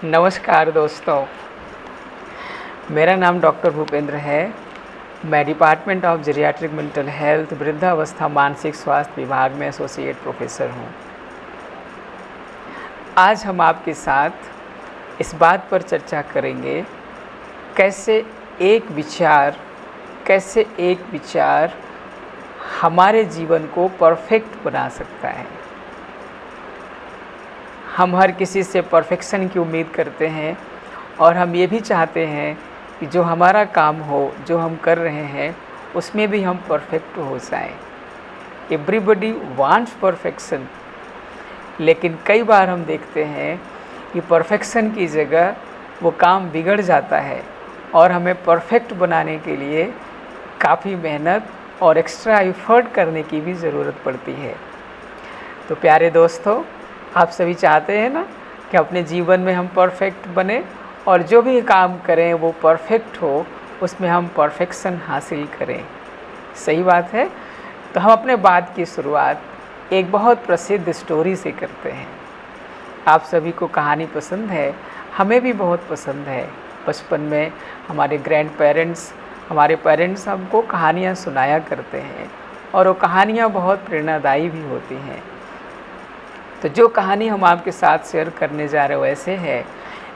नमस्कार दोस्तों, मेरा नाम डॉक्टर भूपेंद्र है। मैं department of geriatric mental health वृद्धावस्था मानसिक स्वास्थ्य विभाग में एसोसिएट प्रोफेसर हूँ। आज हम आपके साथ इस बात पर चर्चा करेंगे कैसे एक विचार हमारे जीवन को परफेक्ट बना सकता है। हम हर किसी से परफेक्शन की उम्मीद करते हैं और हम ये भी चाहते हैं कि जो हमारा काम हो, जो हम कर रहे हैं, उसमें भी हम परफेक्ट हो जाएं। एवरीबडी वांट्स परफेक्शन, लेकिन कई बार हम देखते हैं कि परफेक्शन की जगह वो काम बिगड़ जाता है और हमें परफेक्ट बनाने के लिए काफ़ी मेहनत और एक्स्ट्रा एफर्ट करने की भी ज़रूरत पड़ती है। तो प्यारे दोस्तों, आप सभी चाहते हैं ना कि अपने जीवन में हम परफेक्ट बने और जो भी काम करें वो परफेक्ट हो, उसमें हम परफेक्शन हासिल करें। सही बात है। तो हम अपने बात की शुरुआत एक बहुत प्रसिद्ध स्टोरी से करते हैं। आप सभी को कहानी पसंद है, हमें भी बहुत पसंद है। बचपन में हमारे हमारे पेरेंट्स हमको कहानियाँ सुनाया करते हैं और वो कहानियाँ बहुत प्रेरणादायी भी होती हैं। तो जो कहानी हम आपके साथ शेयर करने जा रहे हो ऐसे है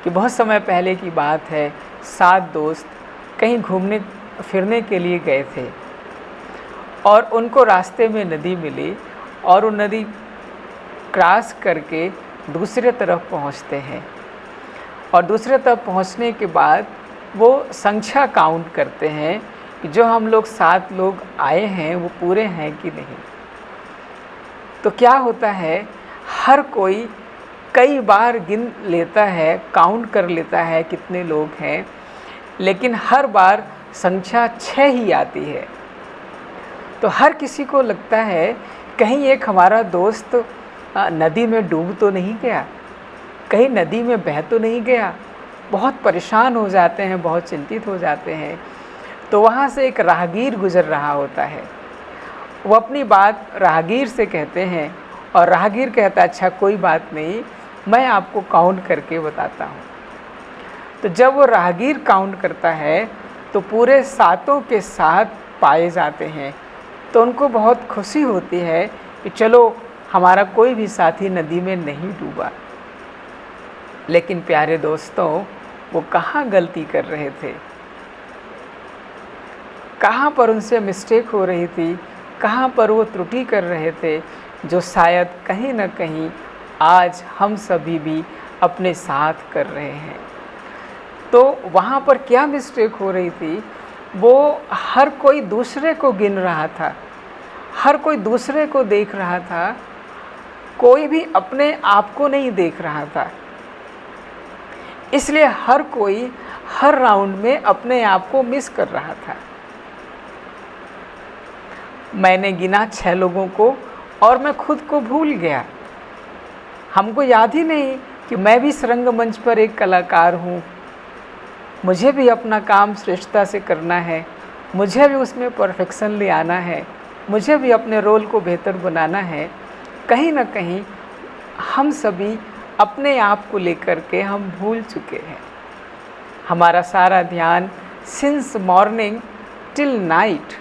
कि बहुत समय पहले की बात है। 7 दोस्त कहीं घूमने फिरने के लिए गए थे और उनको रास्ते में नदी मिली और वो नदी क्रॉस करके दूसरे तरफ पहुंचते हैं और दूसरे तरफ पहुंचने के बाद वो संख्या काउंट करते हैं कि जो हम लोग 7 लोग आए हैं वो पूरे हैं कि नहीं। तो क्या होता है, हर कोई कई बार गिन लेता है, काउंट कर लेता है कितने लोग हैं, लेकिन हर बार संख्या 6 ही आती है। तो हर किसी को लगता है कहीं एक हमारा दोस्त नदी में डूब तो नहीं गया, कहीं नदी में बह तो नहीं गया। बहुत परेशान हो जाते हैं, बहुत चिंतित हो जाते हैं। तो वहाँ से एक राहगीर गुजर रहा होता है। वो अपनी बात राहगीर से कहते हैं और राहगीर कहता है, अच्छा कोई बात नहीं, मैं आपको काउंट करके बताता हूँ। तो जब वो राहगीर काउंट करता है तो पूरे 7 के 7 पाए जाते हैं। तो उनको बहुत खुशी होती है कि चलो हमारा कोई भी साथी नदी में नहीं डूबा। लेकिन प्यारे दोस्तों, वो कहाँ गलती कर रहे थे, कहाँ पर उनसे मिस्टेक हो रही थी, कहाँ पर वो त्रुटि कर रहे थे, जो शायद कहीं ना कहीं आज हम सभी भी अपने साथ कर रहे हैं। तो वहाँ पर क्या मिस्टेक हो रही थी, वो हर कोई दूसरे को गिन रहा था, हर कोई दूसरे को देख रहा था, कोई भी अपने आप को नहीं देख रहा था। इसलिए हर कोई हर राउंड में अपने आप को मिस कर रहा था। मैंने गिना 6 लोगों को और मैं खुद को भूल गया। हमको याद ही नहीं कि मैं भी इस रंगमंच पर एक कलाकार हूँ। मुझे भी अपना काम श्रेष्ठता से करना है, मुझे भी उसमें परफेक्शन ले आना है, मुझे भी अपने रोल को बेहतर बनाना है। कहीं ना कहीं हम सभी अपने आप को लेकर के हम भूल चुके हैं। हमारा सारा ध्यान सिंस मॉर्निंग टिल नाइट,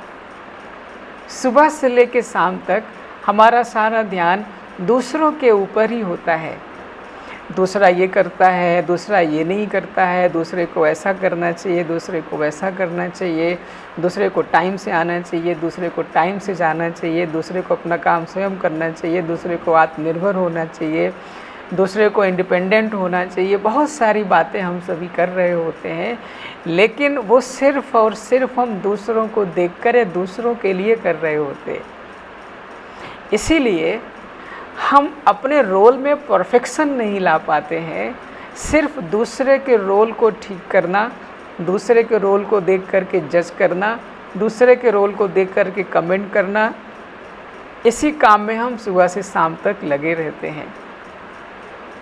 सुबह से लेकर शाम तक हमारा सारा ध्यान दूसरों के ऊपर ही होता है। दूसरा ये करता है, दूसरा ये नहीं करता है, दूसरे को ऐसा करना चाहिए, दूसरे को वैसा करना चाहिए, दूसरे को टाइम से आना चाहिए, दूसरे को टाइम से जाना चाहिए, दूसरे को अपना काम स्वयं करना चाहिए, दूसरे को आत्मनिर्भर होना चाहिए, दूसरे को इंडिपेंडेंट होना चाहिए। बहुत सारी बातें हम सभी कर रहे होते हैं, लेकिन वो सिर्फ़ और सिर्फ हम दूसरों को देखकर या दूसरों के लिए कर रहे होते। इसीलिए हम अपने रोल में परफेक्शन नहीं ला पाते हैं। सिर्फ दूसरे के रोल को ठीक करना, दूसरे के रोल को देख कर के जज करना, दूसरे के रोल को देख कर के कमेंट करना, इसी काम में हम सुबह से शाम तक लगे रहते हैं।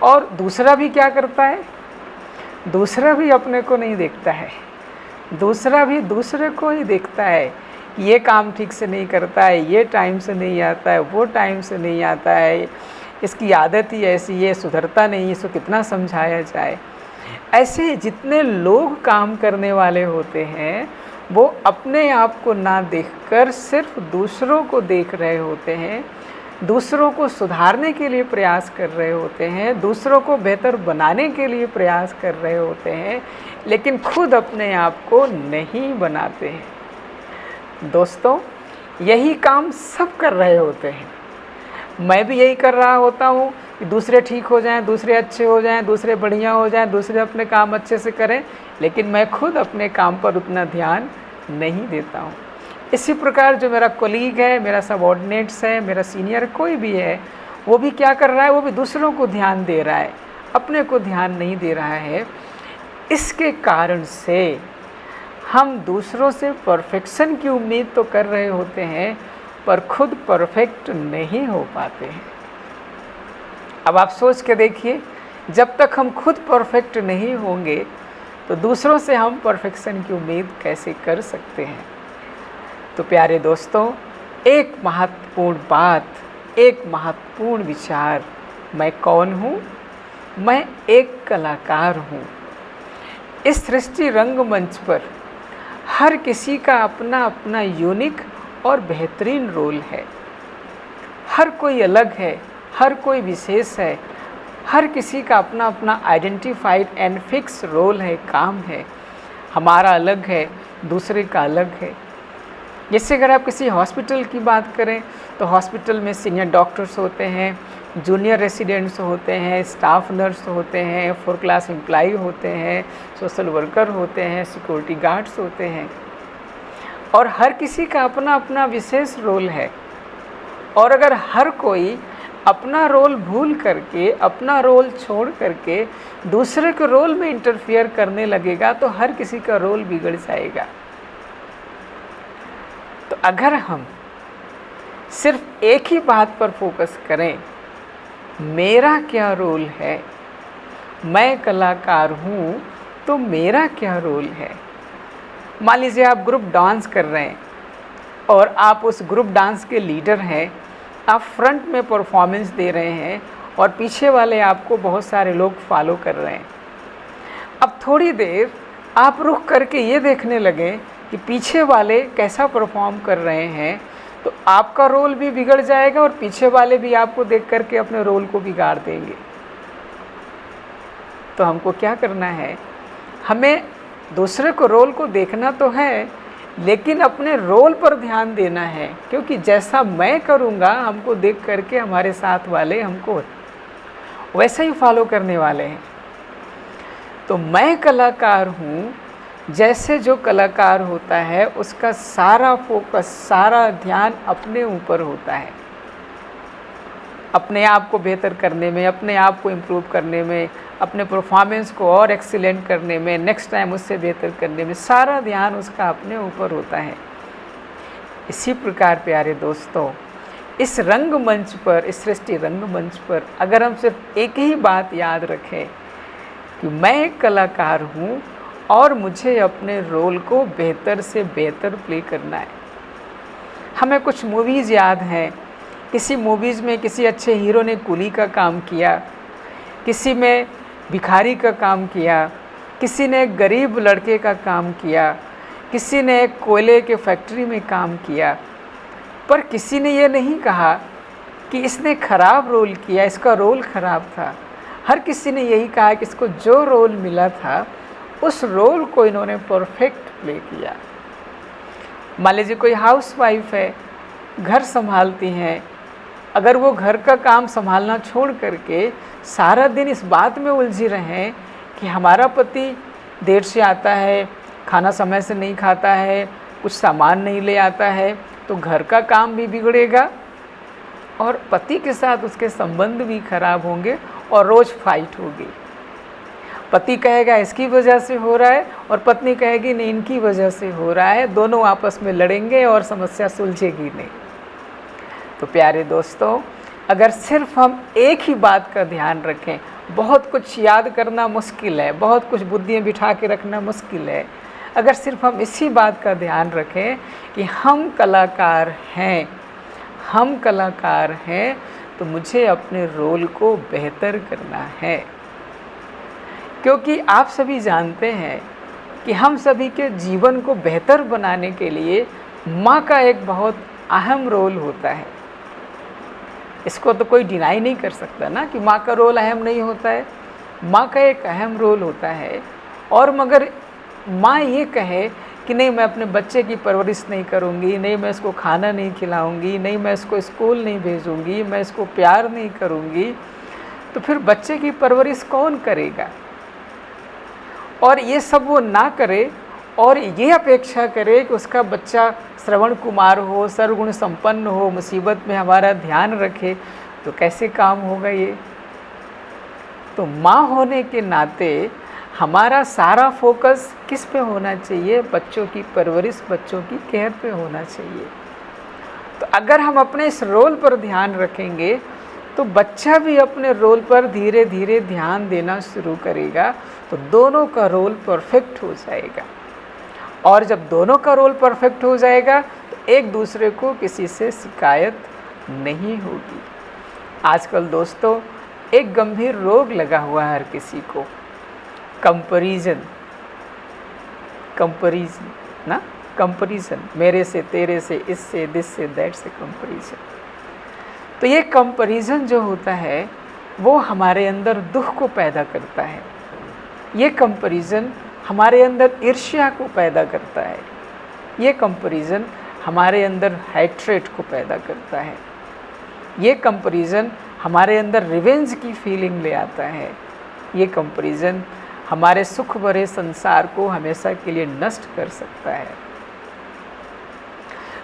और दूसरा भी क्या करता है, दूसरा भी अपने को नहीं देखता है, दूसरा भी दूसरे को ही देखता है। ये काम ठीक से नहीं करता है, ये टाइम से नहीं आता है, वो टाइम से नहीं आता है, इसकी आदत ही ऐसी है, सुधरता नहीं, इसको कितना समझाया जाए। ऐसे जितने लोग काम करने वाले होते हैं वो अपने आप को ना देखकर सिर्फ दूसरों को देख रहे होते हैं, दूसरों को सुधारने के लिए प्रयास कर रहे होते हैं, दूसरों को बेहतर बनाने के लिए प्रयास कर रहे होते हैं, लेकिन खुद अपने आप को नहीं बनाते हैं। दोस्तों, यही काम सब कर रहे होते हैं। मैं भी यही कर रहा होता हूँ कि दूसरे ठीक हो जाएं, दूसरे अच्छे हो जाएं, दूसरे बढ़िया हो जाएं, दूसरे अपने काम अच्छे से करें, लेकिन मैं खुद अपने काम पर उतना ध्यान नहीं देता हूँ। इसी प्रकार जो मेरा कोलीग है, मेरा सबऑर्डिनेट्स है, मेरा सीनियर कोई भी है, वो भी क्या कर रहा है, वो भी दूसरों को ध्यान दे रहा है, अपने को ध्यान नहीं दे रहा है। इसके कारण से हम दूसरों से परफेक्शन की उम्मीद तो कर रहे होते हैं, पर खुद परफेक्ट नहीं हो पाते हैं। अब आप सोच के देखिए, जब तक हम खुद परफेक्ट नहीं होंगे तो दूसरों से हम परफेक्शन की उम्मीद कैसे कर सकते हैं। तो प्यारे दोस्तों, एक महत्वपूर्ण बात, एक महत्वपूर्ण विचार, मैं कौन हूँ? मैं एक कलाकार हूँ। इस सृष्टि रंगमंच पर हर किसी का अपना अपना यूनिक और बेहतरीन रोल है। हर कोई अलग है, हर कोई विशेष है, हर किसी का अपना अपना आइडेंटिफाइड एंड फिक्स रोल है, काम है। हमारा अलग है, दूसरे का अलग है। जैसे अगर आप किसी हॉस्पिटल की बात करें तो हॉस्पिटल में सीनियर डॉक्टर्स होते हैं, जूनियर रेसिडेंट्स होते हैं, स्टाफ नर्स होते हैं, 4 क्लास एम्प्लॉई होते हैं, सोशल वर्कर होते हैं, सिक्योरिटी गार्ड्स होते हैं, और हर किसी का अपना अपना विशेष रोल है। और अगर हर कोई अपना रोल भूल करके, अपना रोल छोड़ करके दूसरे के रोल में इंटरफियर करने लगेगा तो हर किसी का रोल बिगड़ जाएगा। तो अगर हम सिर्फ एक ही बात पर फोकस करें, मेरा क्या रोल है, मैं कलाकार हूँ तो मेरा क्या रोल है। मान लीजिए आप ग्रुप डांस कर रहे हैं और आप उस ग्रुप डांस के लीडर हैं, आप फ्रंट में परफॉर्मेंस दे रहे हैं और पीछे वाले आपको बहुत सारे लोग फॉलो कर रहे हैं। अब थोड़ी देर आप रुक करके ये देखने लगें कि पीछे वाले कैसा परफॉर्म कर रहे हैं, तो आपका रोल भी बिगड़ जाएगा और पीछे वाले भी आपको देख करके अपने रोल को बिगाड़ देंगे। तो हमको क्या करना है, हमें दूसरे को रोल को देखना तो है, लेकिन अपने रोल पर ध्यान देना है, क्योंकि जैसा मैं करूँगा हमको देख करके हमारे साथ वाले हमको वैसा ही फॉलो करने वाले हैं। तो मैं कलाकार हूँ, जैसे जो कलाकार होता है उसका सारा फोकस, सारा ध्यान अपने ऊपर होता है, अपने आप को बेहतर करने में, अपने आप को इम्प्रूव करने में, अपने परफॉर्मेंस को और एक्सीलेंट करने में, नेक्स्ट टाइम उससे बेहतर करने में, सारा ध्यान उसका अपने ऊपर होता है। इसी प्रकार प्यारे दोस्तों, इस रंगमंच पर, इस सृष्टि रंगमंच पर अगर हम सिर्फ एक ही बात याद रखें कि मैं एक कलाकार हूँ और मुझे अपने रोल को बेहतर से बेहतर प्ले करना है। हमें कुछ मूवीज़ याद हैं, किसी मूवीज़ में किसी अच्छे हीरो ने कुली का काम किया, किसी में भिखारी का काम किया, किसी ने एक गरीब लड़के का काम किया, किसी ने एक कोयले के फैक्ट्री में काम किया, पर किसी ने ये नहीं कहा कि इसने ख़राब रोल किया, इसका रोल ख़राब था। हर किसी ने यही कहा कि इसको जो रोल मिला था उस रोल को इन्होंने परफेक्ट प्ले किया। मान लीजिए कोई हाउसवाइफ है, घर संभालती हैं, अगर वो घर का काम संभालना छोड़ करके सारा दिन इस बात में उलझी रहें कि हमारा पति देर से आता है, खाना समय से नहीं खाता है, कुछ सामान नहीं ले आता है, तो घर का काम भी बिगड़ेगा और पति के साथ उसके संबंध भी खराब होंगे और रोज़ फाइट होगी। पति कहेगा इसकी वजह से हो रहा है और पत्नी कहेगी नहीं इनकी वजह से हो रहा है, दोनों आपस में लड़ेंगे और समस्या सुलझेगी नहीं। तो प्यारे दोस्तों, अगर सिर्फ हम एक ही बात का ध्यान रखें, बहुत कुछ याद करना मुश्किल है, बहुत कुछ बुद्धियाँ बिठा के रखना मुश्किल है, अगर सिर्फ हम इसी बात का ध्यान रखें कि हम कलाकार हैं, हम कलाकार हैं, तो मुझे अपने रोल को बेहतर करना है। क्योंकि आप सभी जानते हैं कि हम सभी के जीवन को बेहतर बनाने के लिए माँ का एक बहुत अहम रोल होता है। इसको तो कोई डिनाई नहीं कर सकता ना कि माँ का रोल अहम नहीं होता है। माँ का एक अहम रोल होता है। और मगर माँ ये कहे कि नहीं, मैं अपने बच्चे की परवरिश नहीं करूँगी, नहीं मैं इसको खाना नहीं खिलाऊँगी, नहीं मैं इसको स्कूल नहीं भेजूँगी, मैं इसको प्यार नहीं करूँगी, तो फिर बच्चे की परवरिश कौन करेगा? और ये सब वो ना करे और ये अपेक्षा करे कि उसका बच्चा श्रवण कुमार हो, सर्वगुण संपन्न हो, मुसीबत में हमारा ध्यान रखे, तो कैसे काम होगा ये? तो माँ होने के नाते हमारा सारा फोकस किस पे होना चाहिए? बच्चों की परवरिश, बच्चों की केयर पे होना चाहिए। तो अगर हम अपने इस रोल पर ध्यान रखेंगे तो बच्चा भी अपने रोल पर धीरे धीरे ध्यान देना शुरू करेगा, तो दोनों का रोल परफेक्ट हो जाएगा। और जब दोनों का रोल परफेक्ट हो जाएगा तो एक दूसरे को किसी से शिकायत नहीं होगी। आजकल दोस्तों एक गंभीर रोग लगा हुआ है हर किसी को, कंपैरिजन ना, कंपैरिजन, मेरे से, तेरे से, इससे, दिस से, दैट से कंपैरिजन। तो ये कंपैरिजन जो होता है वो हमारे अंदर दुख को पैदा करता है। ये कंपैरिजन हमारे अंदर ईर्ष्या को पैदा करता है। ये कंपैरिजन हमारे अंदर हैट्रेट को पैदा करता है। ये कंपैरिजन हमारे अंदर रिवेंज की फीलिंग ले आता है। ये कंपैरिजन हमारे सुख भरे संसार को हमेशा के लिए नष्ट कर सकता है।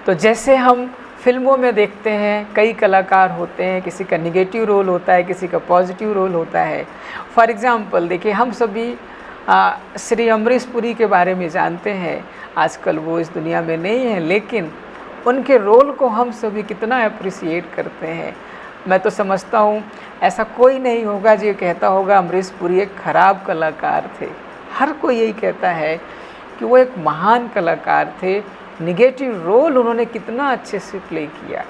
तो जैसे हम फिल्मों में देखते हैं, कई कलाकार होते हैं, किसी का निगेटिव रोल होता है, किसी का पॉजिटिव रोल होता है। फॉर एग्ज़ाम्पल देखिए, हम सभी श्री अमरीश पुरी के बारे में जानते हैं। आजकल वो इस दुनिया में नहीं है, लेकिन उनके रोल को हम सभी कितना अप्रिशिएट करते हैं। मैं तो समझता हूँ ऐसा कोई नहीं होगा जो कहता होगा अमरीश पुरी एक ख़राब कलाकार थे। हर कोई यही कहता है कि वो एक महान कलाकार थे, निगेटिव रोल उन्होंने कितना अच्छे से प्ले किया।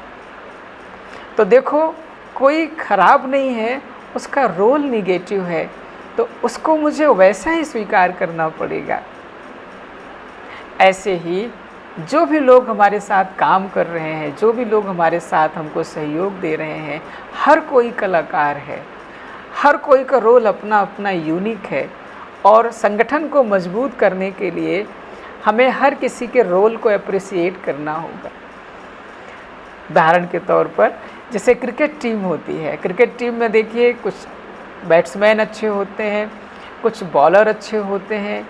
तो देखो, कोई ख़राब नहीं है, उसका रोल निगेटिव है, तो उसको मुझे वैसा ही स्वीकार करना पड़ेगा। ऐसे ही जो भी लोग हमारे साथ काम कर रहे हैं, जो भी लोग हमारे साथ हमको सहयोग दे रहे हैं, हर कोई कलाकार है, हर कोई का रोल अपना अपना यूनिक है। और संगठन को मजबूत करने के लिए हमें हर किसी के रोल को अप्रिशिएट करना होगा। उदाहरण के तौर पर जैसे क्रिकेट टीम होती है, क्रिकेट टीम में देखिए कुछ बैट्समैन अच्छे होते हैं, कुछ बॉलर अच्छे होते हैं,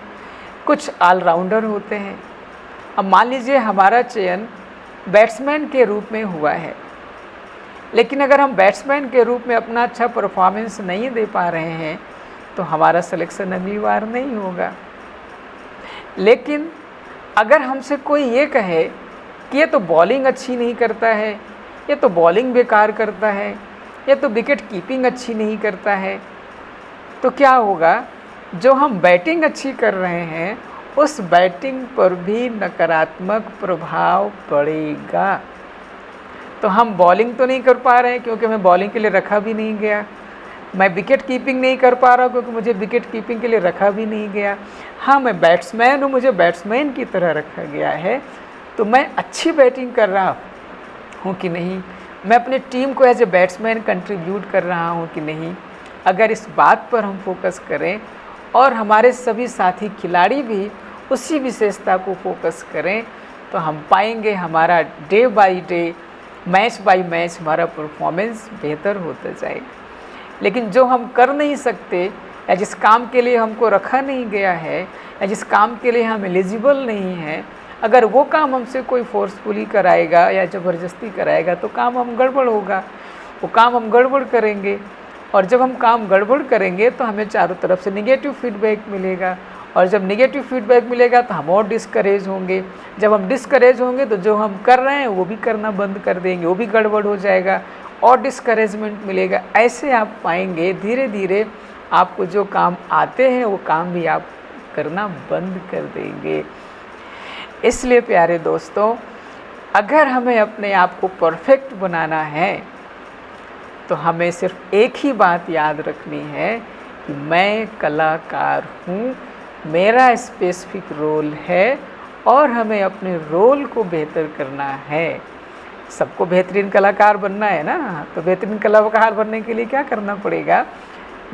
कुछ ऑलराउंडर होते हैं। अब मान लीजिए हमारा चयन बैट्समैन के रूप में हुआ है, लेकिन अगर हम बैट्समैन के रूप में अपना अच्छा परफॉर्मेंस नहीं दे पा रहे हैं तो हमारा सिलेक्शन अनिवार्य नहीं होगा। लेकिन अगर हमसे कोई ये कहे कि ये तो बॉलिंग अच्छी नहीं करता है, ये तो बॉलिंग बेकार करता है, ये तो विकेट कीपिंग अच्छी नहीं करता है, तो क्या होगा? जो हम बैटिंग अच्छी कर रहे हैं उस बैटिंग पर भी नकारात्मक प्रभाव पड़ेगा। तो हम बॉलिंग तो नहीं कर पा रहे हैं क्योंकि हमें बॉलिंग के लिए रखा भी नहीं गया। मैं विकेट कीपिंग नहीं कर पा रहा हूँ क्योंकि मुझे विकेट कीपिंग के लिए रखा भी नहीं गया। हाँ, मैं बैट्समैन हूँ, मुझे बैट्समैन की तरह रखा गया है, तो मैं अच्छी बैटिंग कर रहा हूँ कि नहीं, मैं अपने टीम को एज ए बैट्समैन कंट्रीब्यूट कर रहा हूँ कि नहीं। अगर इस बात पर हम फोकस करें और हमारे सभी साथी खिलाड़ी भी उसी विशेषता को फोकस करें, तो हम पाएंगे हमारा day by day, match by match हमारा परफॉर्मेंस बेहतर होता जाएगा। लेकिन जो हम कर नहीं सकते, या जिस काम के लिए हमको रखा नहीं गया है, या जिस काम के लिए हम एलिजिबल नहीं हैं, अगर वो काम हमसे कोई फोर्सफुली कराएगा या ज़बरदस्ती कराएगा तो काम हम गड़बड़ होगा। वो काम हम गड़बड़ करेंगे, और जब हम काम गड़बड़ करेंगे तो हमें चारों तरफ से निगेटिव फीडबैक मिलेगा, और जब निगेटिव फीडबैक मिलेगा तो हम और डिस्करेज होंगे। जब हम डिस्करेज होंगे तो जो हम कर रहे हैं वो भी करना बंद कर देंगे, वो भी गड़बड़ हो जाएगा और डिस्करेजमेंट मिलेगा। ऐसे आप पाएंगे धीरे धीरे आपको जो काम आते हैं वो काम भी आप करना बंद कर देंगे। इसलिए प्यारे दोस्तों, अगर हमें अपने आप को परफेक्ट बनाना है तो हमें सिर्फ एक ही बात याद रखनी है कि मैं कलाकार हूँ, मेरा स्पेसिफिक रोल है और हमें अपने रोल को बेहतर करना है। सबको बेहतरीन कलाकार बनना है ना, तो बेहतरीन कलाकार बनने के लिए क्या करना पड़ेगा?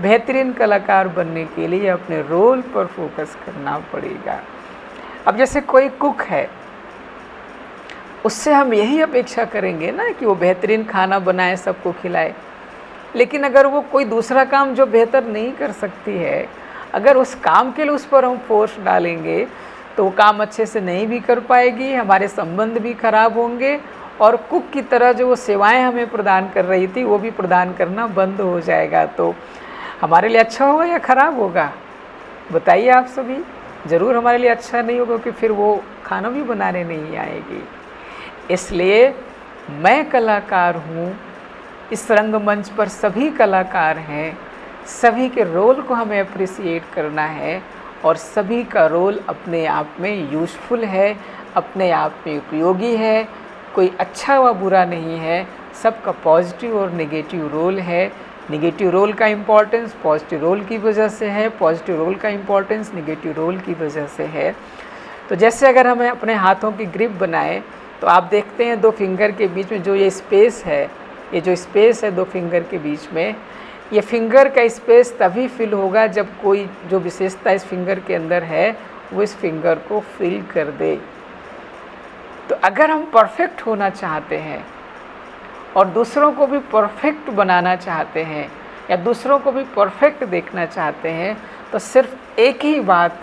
बेहतरीन कलाकार बनने के लिए अपने रोल पर फोकस करना पड़ेगा। अब जैसे कोई कुक है, उससे हम यही अपेक्षा करेंगे ना कि वो बेहतरीन खाना बनाए, सबको खिलाए। लेकिन अगर वो कोई दूसरा काम जो बेहतर नहीं कर सकती है, अगर उस काम के लिए उस पर हम फोर्स डालेंगे तो वो काम अच्छे से नहीं भी कर पाएगी, हमारे संबंध भी खराब होंगे और कुक की तरह जो वो सेवाएं हमें प्रदान कर रही थी वो भी प्रदान करना बंद हो जाएगा। तो हमारे लिए अच्छा होगा या ख़राब होगा? बताइए आप सभी। ज़रूर हमारे लिए अच्छा नहीं होगा, क्योंकि फिर वो खाना भी बनाने नहीं आएगी। इसलिए मैं कलाकार हूँ, इस रंगमंच पर सभी कलाकार हैं, सभी के रोल को हमें अप्रिसिएट करना है और सभी का रोल अपने आप में यूज़फुल है, अपने आप में उपयोगी है, कोई अच्छा व बुरा नहीं है, सबका पॉजिटिव और नेगेटिव रोल है। नेगेटिव रोल का इम्पोर्टेंस पॉजिटिव रोल की वजह से है, पॉजिटिव रोल का इम्पोर्टेंस नेगेटिव रोल की वजह से है। तो जैसे अगर हमें अपने हाथों की ग्रिप बनाए तो आप देखते हैं 2 फिंगर के बीच में जो ये स्पेस है, ये जो स्पेस है 2 फिंगर के बीच में, ये फिंगर का स्पेस तभी फिल होगा जब कोई जो विशेषता इस फिंगर के अंदर है वो इस फिंगर को फिल कर दे। तो अगर हम परफेक्ट होना चाहते हैं और दूसरों को भी परफेक्ट बनाना चाहते हैं या दूसरों को भी परफेक्ट देखना चाहते हैं, तो सिर्फ एक ही बात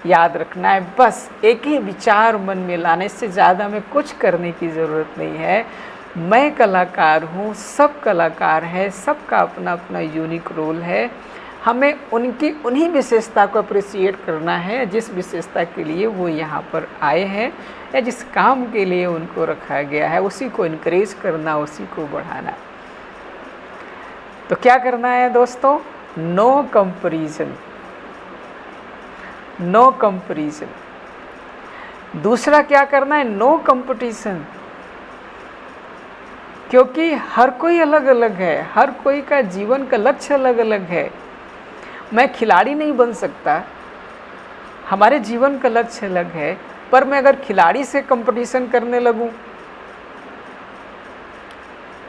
याद रखना है, बस एक ही विचार मन में लाना, इससे ज़्यादा में कुछ करने की ज़रूरत नहीं है। मैं कलाकार हूँ, सब कलाकार है, सबका अपना अपना यूनिक रोल है। हमें उनकी उन्हीं विशेषता को अप्रिसिएट करना है जिस विशेषता के लिए वो यहाँ पर आए हैं या जिस काम के लिए उनको रखा गया है, उसी को इनकरेज करना, उसी को बढ़ाना। तो क्या करना है दोस्तों? No comparison, no comparison. दूसरा क्या करना है? No competition. क्योंकि हर कोई अलग अलग है, हर कोई का जीवन का लक्ष्य अलग अलग है। मैं खिलाड़ी नहीं बन सकता, हमारे जीवन का लक्ष्य अलग है, पर मैं अगर खिलाड़ी से कंपटीशन करने लगूं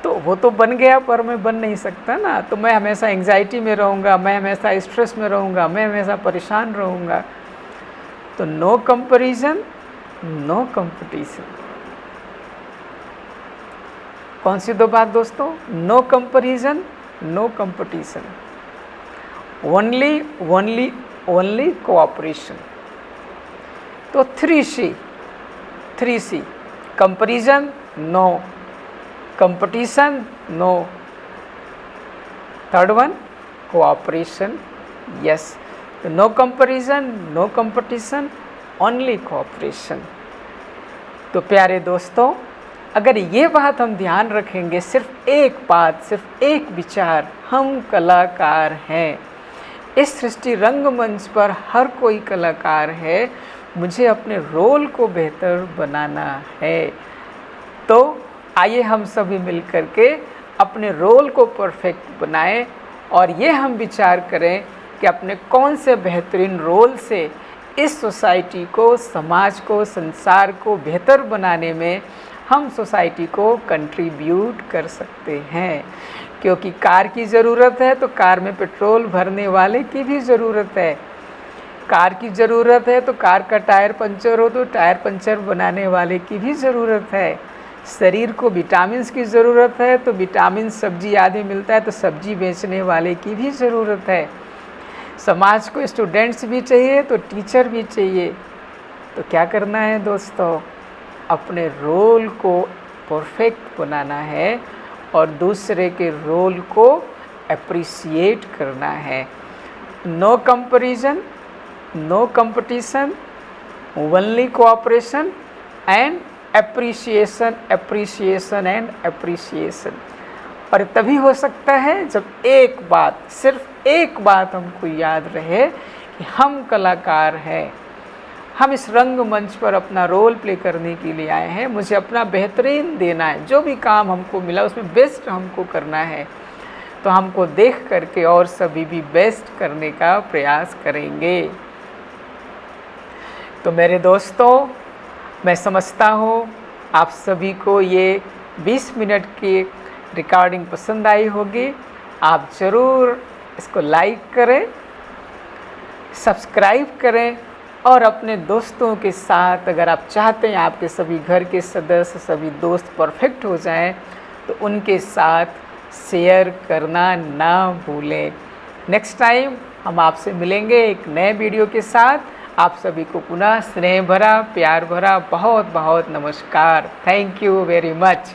तो वो तो बन गया पर मैं बन नहीं सकता ना। तो मैं हमेशा एंग्जाइटी में रहूँगा, मैं हमेशा स्ट्रेस में रहूँगा, मैं हमेशा परेशान रहूँगा। तो नो कंपैरिजन, नो कंपटीशन। कौन सी 2 बात दोस्तों? No comparison, no competition. Only cooperation. तो 3C, comparison no, competition no, third one cooperation yes. तो no comparison, no competition, only cooperation. तो प्यारे दोस्तों, अगर ये बात हम ध्यान रखेंगे, सिर्फ एक बात, सिर्फ एक विचार, हम कलाकार हैं। इस सृष्टि रंगमंच पर हर कोई कलाकार है, मुझे अपने रोल को बेहतर बनाना है। तो आइए हम सभी मिलकर के अपने रोल को परफेक्ट बनाएं और ये हम विचार करें कि अपने कौन से बेहतरीन रोल से इस सोसाइटी को, समाज को, संसार को बेहतर बनाने में हम सोसाइटी को कंट्रीब्यूट कर सकते हैं। क्योंकि कार की ज़रूरत है तो कार में पेट्रोल भरने वाले की भी ज़रूरत है, कार की ज़रूरत है तो कार का टायर पंचर हो तो टायर पंचर बनाने वाले की भी ज़रूरत है, शरीर को विटामिन्स की ज़रूरत है तो विटामिन सब्जी आदि मिलता है तो सब्जी बेचने वाले की भी ज़रूरत है, समाज को स्टूडेंट्स भी चाहिए तो टीचर भी चाहिए। तो क्या करना है दोस्तों? अपने रोल को परफेक्ट बनाना है और दूसरे के रोल को अप्रिसिएट करना है। No comparison, no competition, only cooperation and appreciation, appreciation and appreciation. और तभी हो सकता है जब एक बात, सिर्फ एक बात हमको याद रहे कि हम कलाकार हैं, हम इस रंगमंच पर अपना रोल प्ले करने के लिए आए हैं, मुझे अपना बेहतरीन देना है, जो भी काम हमको मिला उसमें बेस्ट हमको करना है। तो तो हमको देख करके और सभी भी बेस्ट करने का प्रयास करेंगे। तो मेरे दोस्तों, मैं समझता हूँ आप सभी को ये 20 मिनट की रिकॉर्डिंग पसंद आई होगी। आप ज़रूर इसको लाइक करें, सब्सक्राइब करें और अपने दोस्तों के साथ, अगर आप चाहते हैं आपके सभी घर के सदस्य, सभी दोस्त परफेक्ट हो जाएं, तो उनके साथ शेयर करना ना भूलें। नेक्स्ट टाइम हम आपसे मिलेंगे एक नए वीडियो के साथ। आप सभी को पुनः स्नेह भरा, प्यार भरा बहुत बहुत नमस्कार। Thank you very much.